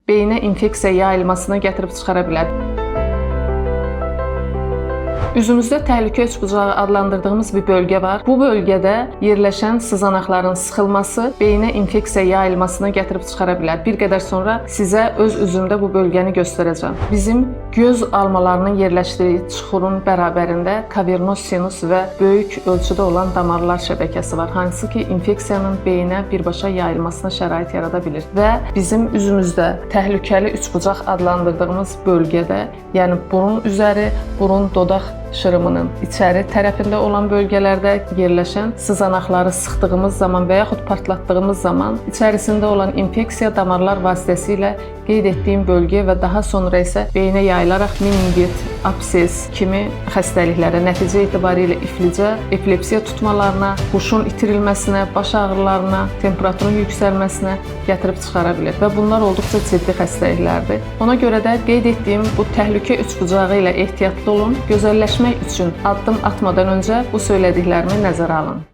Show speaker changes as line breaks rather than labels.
beyinə infeksiya yayılmasına gətirib çıxara bilər. Üzümüzdə təhlükə üçbucağı adlandırdığımız bir bölgə var. Bu bölgədə yerləşən sızanaqların sıxılması beyinə infeksiya yayılmasına gətirib çıxara bilər. Bir qədər sonra sizə öz üzümdə bu bölgəni göstərəcəm. Bizim göz almalarının yerləşdiyi çuxurun bərabərində kavernoz sinus və böyük ölçüdə olan damarlar şəbəkəsi var, hansı ki infeksiyanın beyinə birbaşa yayılmasına şərait yarada bilir. Və bizim üzümüzdə təhlükəli üçbucaq adlandırdığımız bölgədə, yəni burun üzəri, burun dodaq şırımının içəri tərəfində olan bölgələrdə yerləşən sızanaqları sıxdığımız zaman və yaxud partlatdığımız zaman içərisində olan infeksiya damarlar vasitəsilə qeyd etdiyim bölgə və daha sonra isə beyinə yayılaraq meningit, abses kimi xəstəliklərə, nəticə etibarilə iflicə, epilepsiya tutmalarına, huşun itirilməsinə, baş ağrılarına, temperaturun yüksəlməsinə gətirib çıxara bilir və bunlar olduqca ciddi xəstəliklərdir. Ona görə də qeyd etdiyim bu təhlükə üçbucağı ilə ehtiyatlı olun, gözəlləşmək üçün addım atmadan öncə bu söylədiklərimi nəzərə alın.